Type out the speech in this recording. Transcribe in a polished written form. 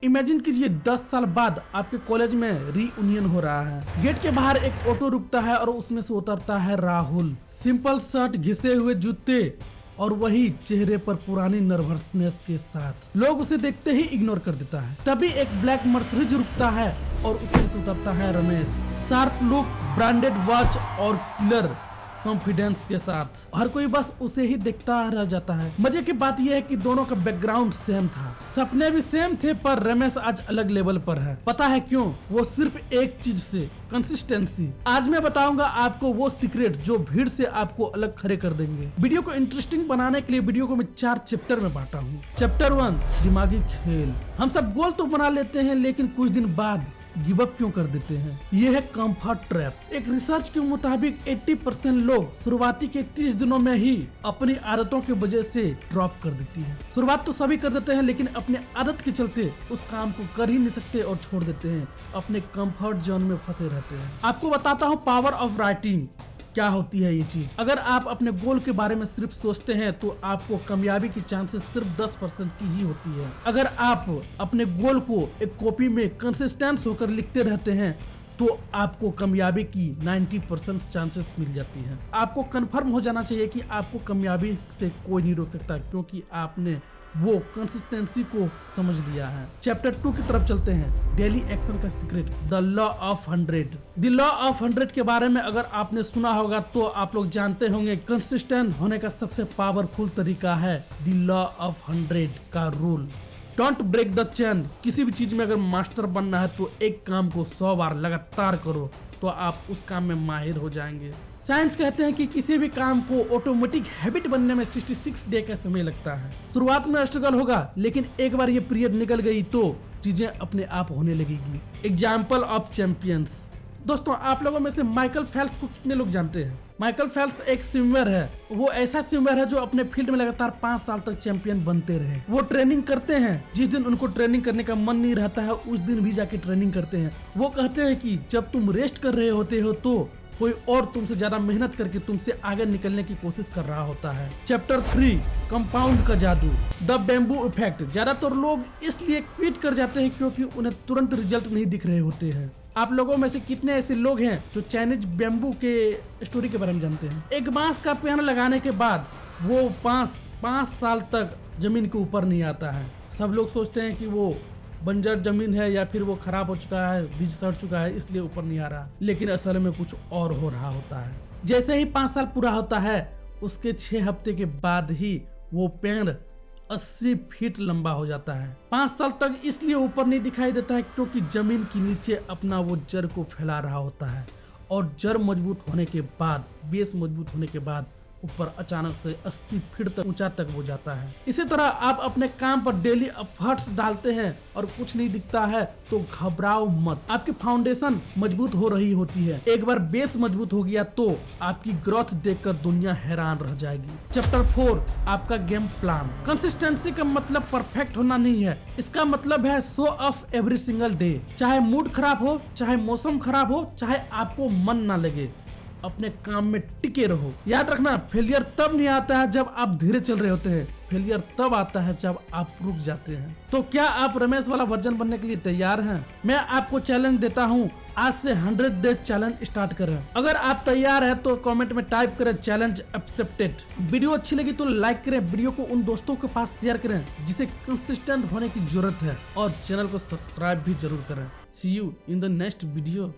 Imagine कीजिए 10 साल बाद आपके कॉलेज में रीयूनियन हो रहा है। गेट के बाहर एक ऑटो रुकता है और उसमें से उतरता है राहुल। सिंपल शर्ट, घिसे हुए जूते और वही चेहरे पर पुरानी नर्वसनेस के साथ। लोग उसे देखते ही इग्नोर कर देता है। तभी एक ब्लैक मर्सिडीज रुकता है और उसमें से उतरता है Ramesh. Sharp look, branded watch और किलर कॉन्फिडेंस के साथ। हर कोई बस उसे ही देखता रह जाता है। मजे की बात यह है कि दोनों का बैकग्राउंड सेम था, सपने भी सेम थे, पर रमेश आज अलग लेवल पर है। पता है क्यों? वो सिर्फ एक चीज से, कंसिस्टेंसी। आज मैं बताऊंगा आपको वो सीक्रेट जो भीड़ से आपको अलग खड़े कर देंगे। वीडियो को इंटरेस्टिंग बनाने के लिए वीडियो को मैं 4 चैप्टर में बांटा हूँ। चैप्टर 1, दिमागी खेल। हम सब गोल तो बना लेते हैं, लेकिन कुछ दिन बाद गिव अप क्यों कर देते हैं? ये है कंफर्ट ट्रैप। एक रिसर्च के मुताबिक 80% लोग शुरुआती के 30 दिनों में ही अपनी आदतों की वजह से ड्रॉप कर देती है। शुरुआत तो सभी कर देते हैं, लेकिन अपने आदत के चलते उस काम को कर ही नहीं सकते और छोड़ देते हैं। अपने कंफर्ट जोन में फंसे रहते हैं। आपको बताता हूँ पावर ऑफ राइटिंग क्या होती है ये चीज। अगर आप अपने गोल के बारे में सिर्फ सोचते हैं तो आपको कामयाबी की चांसेस सिर्फ 10% की ही होती है। अगर आप अपने गोल को एक कॉपी में कंसिस्टेंट होकर लिखते रहते हैं तो आपको कामयाबी की 90% चांसेस मिल जाती है। आपको कंफर्म हो जाना चाहिए कि आपको कामयाबी से कोई नहीं रोक सकता, क्योंकि आपने वो कंसिस्टेंसी को समझ लिया है। चैप्टर 2 की तरफ चलते हैं। डेली एक्शन का secret, the law of 100। The law of 100 के बारे में अगर आपने सुना होगा तो आप लोग जानते होंगे, कंसिस्टेंट होने का सबसे पावरफुल तरीका है द लॉ ऑफ 100 का rule. Don't break the chain. किसी भी चीज में अगर मास्टर बनना है तो एक काम को 100 बार लगातार करो तो आप उस काम में माहिर हो जाएंगे। साइंस कहते हैं कि किसी भी काम को ऑटोमेटिक हैबिट बनने में 66 डे का समय लगता है। शुरुआत में स्ट्रगल होगा, लेकिन एक बार ये पीरियड निकल गई तो चीजें अपने आप होने लगेगी। Example of champions. दोस्तों, आप लोगों में से माइकल फेल्प्स को कितने लोग जानते हैं? माइकल फेल्प्स एक स्विमर है। वो ऐसा स्विमर है जो अपने फील्ड में लगातार 5 साल तक चैंपियन बनते रहे। वो ट्रेनिंग करते हैं। जिस दिन उनको ट्रेनिंग करने का मन नहीं रहता है उस दिन भी जाके ट्रेनिंग करते हैं। वो कहते हैं कि जब तुम रेस्ट कर रहे होते हो तो कोई और तुमसे ज्यादा मेहनत करके तुमसे आगे निकलने की कोशिश कर रहा होता है। चैप्टर 3, कंपाउंड का जादू, द बैम्बू इफेक्ट। ज्यादातर लोग इसलिए क्विट कर जाते हैं क्योंकि उन्हें तुरंत रिजल्ट नहीं दिख रहे होते हैं। आप लोगों में से कितने ऐसे लोग हैं जो चाइनीज बैम्बू के स्टोरी के बारे में जानते हैं? एक बांस का पेड़ लगाने के बाद वो 5 साल तक जमीन के ऊपर नहीं आता है। सब लोग सोचते हैं कि वो बंजर जमीन है या फिर वो खराब हो चुका है, बीज सड़ चुका है, इसलिए ऊपर नहीं आ रहा। लेकिन असल में कुछ और हो रहा होता है। जैसे ही 5 साल पूरा होता है उसके 6 हफ्ते के बाद ही वो पेड़ 80 फीट लंबा हो जाता है। 5 साल तक इसलिए ऊपर नहीं दिखाई देता है क्योंकि जमीन के नीचे अपना वो जड़ को फैला रहा होता है, और जड़ मजबूत होने के बाद, बेस मजबूत होने के बाद ऊपर अचानक से 80 फीट तक ऊंचा तक वो जाता है। इसी तरह आप अपने काम पर डेली एफर्ट्स डालते हैं और कुछ नहीं दिखता है तो घबराओ मत। आपकी फाउंडेशन मजबूत हो रही होती है। एक बार बेस मजबूत हो गया तो आपकी ग्रोथ देखकर दुनिया हैरान रह जाएगी। चैप्टर 4, आपका गेम प्लान। कंसिस्टेंसी का मतलब परफेक्ट होना नहीं है। इसका मतलब है show off every single day. चाहे मूड खराब हो, चाहे मौसम खराब हो, चाहे आपको मन ना लगे, अपने काम में टिके रहो। याद रखना, फेलियर तब नहीं आता है जब आप धीरे चल रहे होते हैं। फेलियर तब आता है जब आप रुक जाते हैं। तो क्या आप रमेश वाला वर्जन बनने के लिए तैयार हैं? मैं आपको चैलेंज देता हूँ, आज से 100 डे चैलेंज स्टार्ट करें। अगर आप तैयार हैं तो कमेंट में टाइप करें चैलेंज एक्सेप्टेड। वीडियो अच्छी लगी तो लाइक करें, वीडियो को उन दोस्तों के पास शेयर करें जिसे कंसिस्टेंट होने की जरूरत है, और चैनल को सब्सक्राइब भी जरूर करें। See you in the next video.